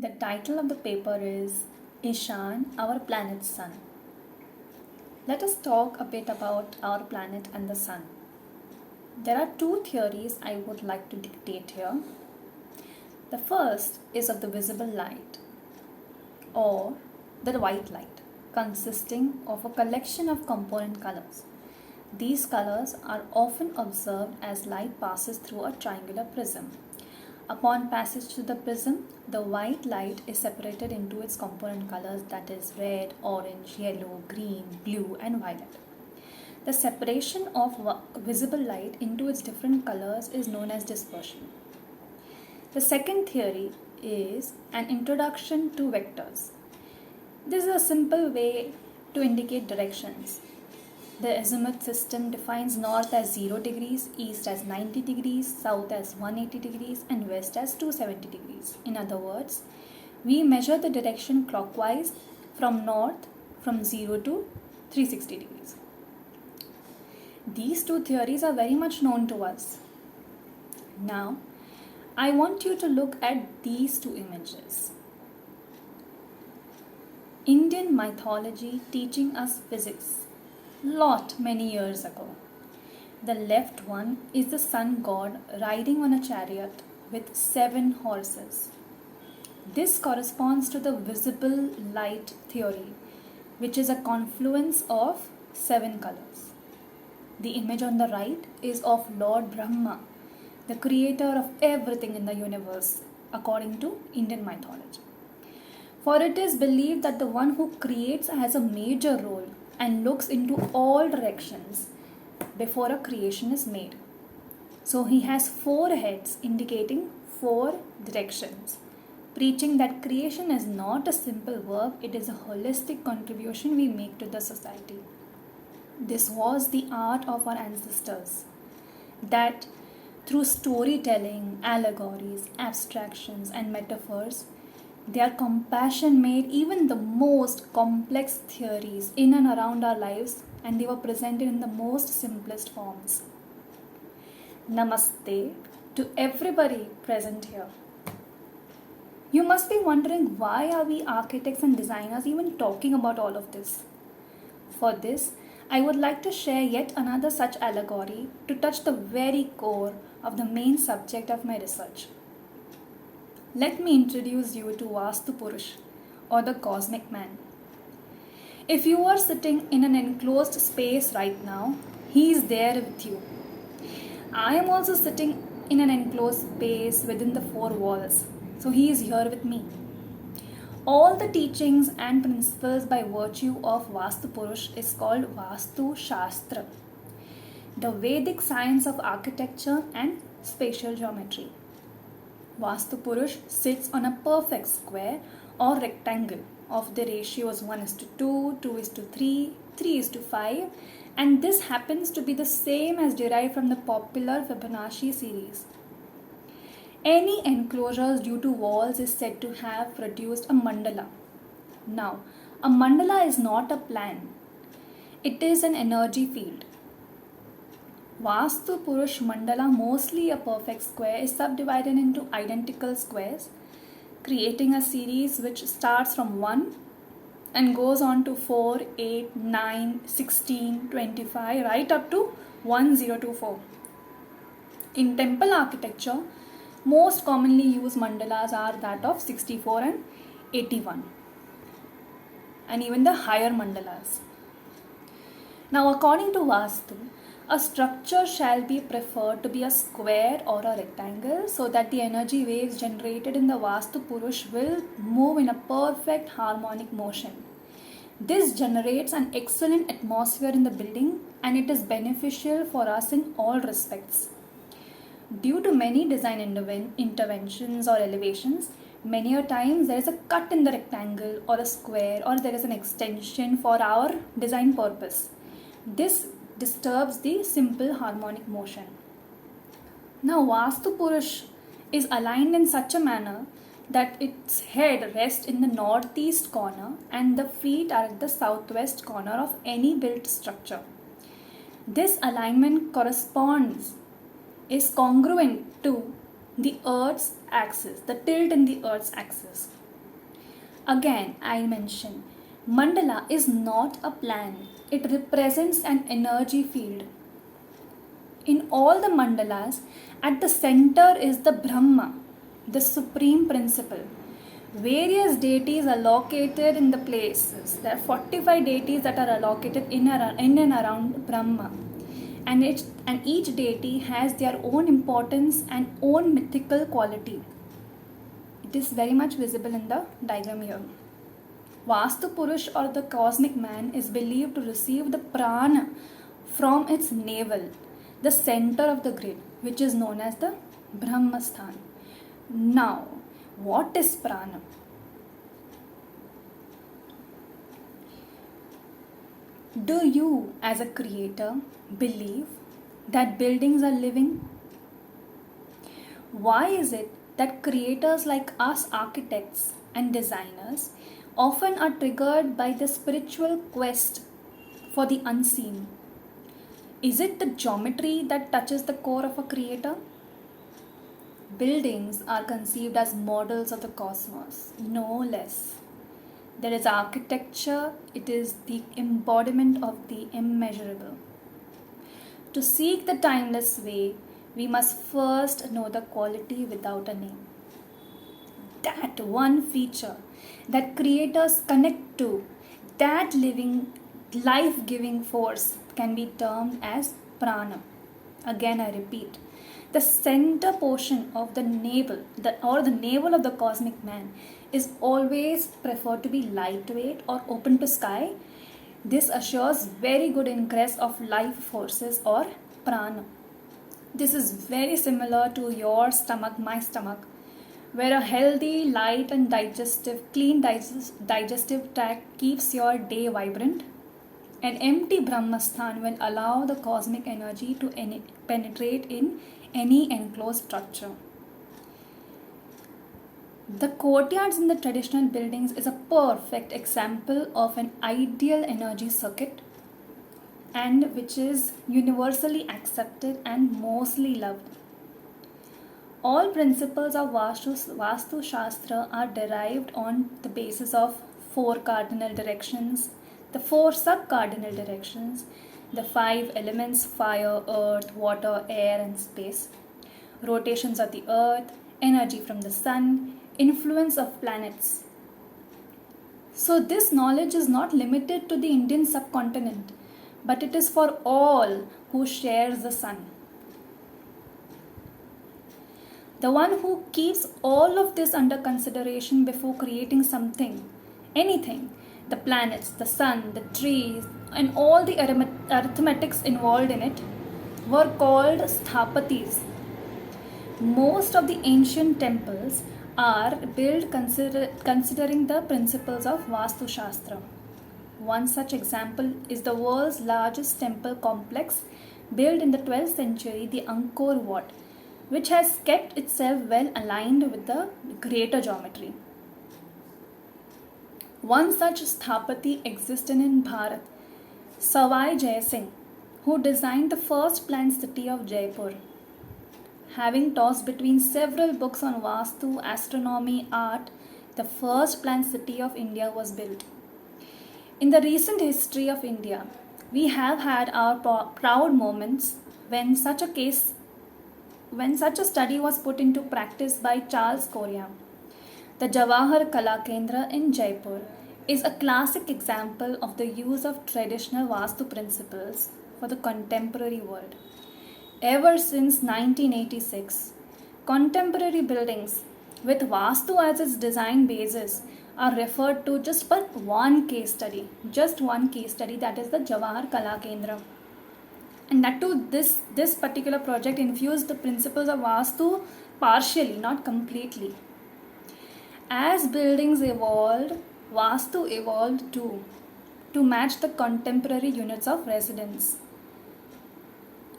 The title of the paper is Ishaan, Our Planet's Sun. Let us talk a bit about our planet and the sun. There are two theories I would like to dictate here. The first is of the visible light, or the white light, consisting of a collection of component colors. These colors are often observed as light passes through a triangular prism. Upon passage through the prism, the white light is separated into its component colors, that is red, orange, yellow, green, blue and violet. The separation of visible light into its different colors is known as dispersion. The second theory is an introduction to vectors. This is a simple way to indicate directions. The azimuth system defines north as 0 degrees, east as 90 degrees, south as 180 degrees and west as 270 degrees. In other words, we measure the direction clockwise from north from 0 to 360 degrees. These two theories are very much known to us. Now, I want you to look at these two images. Indian mythology teaching us physics many years ago. The left one is the sun god riding on a chariot with 7 horses. This corresponds to the visible light theory, which is a confluence of 7 colors. The image on the right is of Lord Brahma, the creator of everything in the universe, according to Indian mythology. For it is believed that the one who creates has a major role and looks into all directions before a creation is made. So he has 4 heads indicating 4 directions, preaching that creation is not a simple work, it is a holistic contribution we make to the society. This was the art of our ancestors, that through storytelling, allegories, abstractions and metaphors, their compassion made even the most complex theories in and around our lives, and they were presented in the most simplest forms. Namaste to everybody present here. You must be wondering, why are we architects and designers even talking about all of this? For this, I would like to share yet another such allegory to touch the very core of the main subject of my research. Let me introduce you to Vastu Purush, or the cosmic man. If you are sitting in an enclosed space right now, he is there with you. I am also sitting in an enclosed space within the 4 walls, so he is here with me. All the teachings and principles by virtue of Vastu Purush is called Vastu Shastra, the Vedic science of architecture and spatial geometry. Vastu Purush sits on a perfect square or rectangle of the ratios 1:2, 2:3, 3:5, and this happens to be the same as derived from the popular Fibonacci series. Any enclosures due to walls is said to have produced a mandala. Now, a mandala is not a plan. It is an energy field. Vastu Purush Mandala, mostly a perfect square, is subdivided into identical squares, creating a series which starts from 1 and goes on to 4, 8, 9, 16, 25, right up to 1024. In temple architecture, most commonly used mandalas are that of 64 and 81, and even the higher mandalas. Now, according to Vastu, a structure shall be preferred to be a square or a rectangle, so that the energy waves generated in the Vastu Purush will move in a perfect harmonic motion. This generates an excellent atmosphere in the building, and it is beneficial for us in all respects. Due to many design interventions or elevations, many a times there is a cut in the rectangle or a square, or there is an extension for our design purpose. This disturbs the simple harmonic motion. Now, Vastu Purush is aligned in such a manner that its head rests in the northeast corner and the feet are at the southwest corner of any built structure. This alignment is congruent to the Earth's axis, the tilt in the Earth's axis. Again, I mention mandala is not a plan, it represents an energy field. In all the mandalas, at the center is the Brahma, the supreme principle. Various deities are located in the places. There are 45 deities that are allocated in and around Brahma. And each deity has their own importance and own mythical quality. It is very much visible in the diagram here. Vastu Purush or the cosmic man is believed to receive the prana from its navel, the center of the grid, which is known as the Brahmasthan. Now, what is prana? Do you, as a creator, believe that buildings are living? Why is it that creators like us, architects and designers, often are triggered by the spiritual quest for the unseen? Is it the geometry that touches the core of a creator? Buildings are conceived as models of the cosmos, no less. There is architecture, it is the embodiment of the immeasurable. To seek the timeless way, we must first know the quality without a name. That one feature that creators connect to, that living, life-giving force can be termed as prana. Again, I repeat, the center portion of the navel, the navel of the cosmic man, is always preferred to be lightweight or open to sky. This assures very good ingress of life forces or prana. This is very similar to your stomach, my stomach, where a healthy, light and clean digestive tract keeps your day vibrant. An empty Brahmasthan will allow the cosmic energy to penetrate in any enclosed structure. The courtyards in the traditional buildings is a perfect example of an ideal energy circuit and which is universally accepted and mostly loved. All principles of Vastu Shastra are derived on the basis of 4 cardinal directions, the 4 sub-cardinal directions, the 5 elements fire, earth, water, air and space, rotations of the earth, energy from the sun, influence of planets. So this knowledge is not limited to the Indian subcontinent, but it is for all who shares the sun. The one who keeps all of this under consideration before creating something, anything, the planets, the sun, the trees, and all the arithmetics involved in it, were called sthapatis. Most of the ancient temples are built considering the principles of Vastu Shastra. One such example is the world's largest temple complex built in the 12th century, the Angkor Wat, which has kept itself well aligned with the greater geometry. One such sthapati existed in Bharat, Savai Jai Singh, who designed the first planned city of Jaipur. Having tossed between several books on Vastu, astronomy, art, the first planned city of India was built. In the recent history of India, we have had our proud moments when such a study was put into practice by Charles Correa. The Jawahar Kala Kendra in Jaipur is a classic example of the use of traditional Vastu principles for the contemporary world. Ever since 1986, contemporary buildings with Vastu as its design basis are referred to just but one case study, that is the Jawahar Kala Kendra. And that too, this particular project infused the principles of Vastu partially, not completely. As buildings evolved, Vastu evolved too, to match the contemporary units of residence.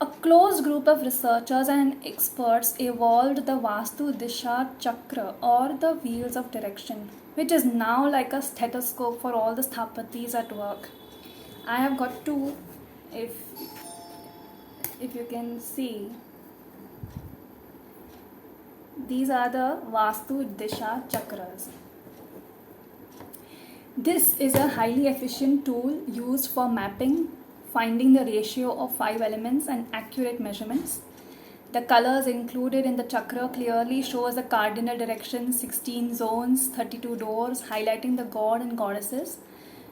A close group of researchers and experts evolved the Vastu Disha Chakra or the wheels of direction, which is now like a stethoscope for all the sthapatis at work. I have got two, if you can see. These are the Vastu Disha Chakras. This is a highly efficient tool used for mapping, finding the ratio of 5 elements and accurate measurements. The colors included in the chakra clearly shows the cardinal direction, 16 zones, 32 doors, highlighting the god and goddesses,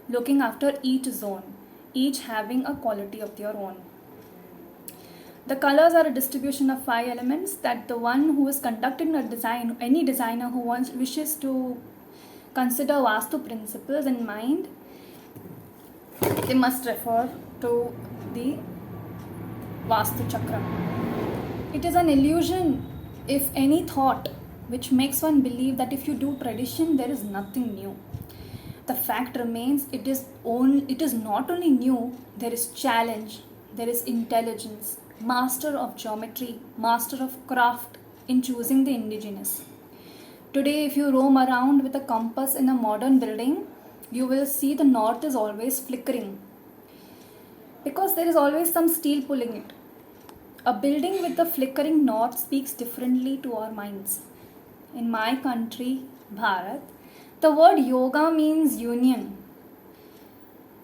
looking after each zone, each having a quality of their own. The colors are a distribution of 5 elements that the one who is conducting a design, any designer who wishes to consider Vastu principles in mind, they must refer to the Vastu chakra. It is an illusion, if any thought, which makes one believe that if you do tradition, there is nothing new. The fact remains, it is not only new, there is challenge, there is intelligence, master of geometry, master of craft in choosing the indigenous. Today, if you roam around with a compass in a modern building, you will see the north is always flickering because there is always some steel pulling it. A building with the flickering north speaks differently to our minds. In my country, Bharat, the word yoga means union.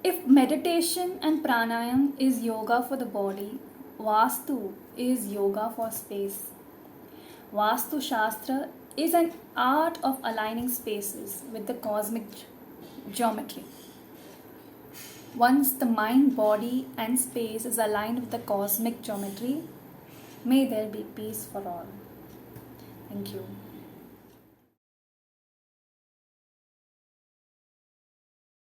If meditation and pranayam is yoga for the body, Vastu is yoga for space. Vastu Shastra is an art of aligning spaces with the cosmic geometry. Once the mind, body, and space is aligned with the cosmic geometry, may there be peace for all. Thank you.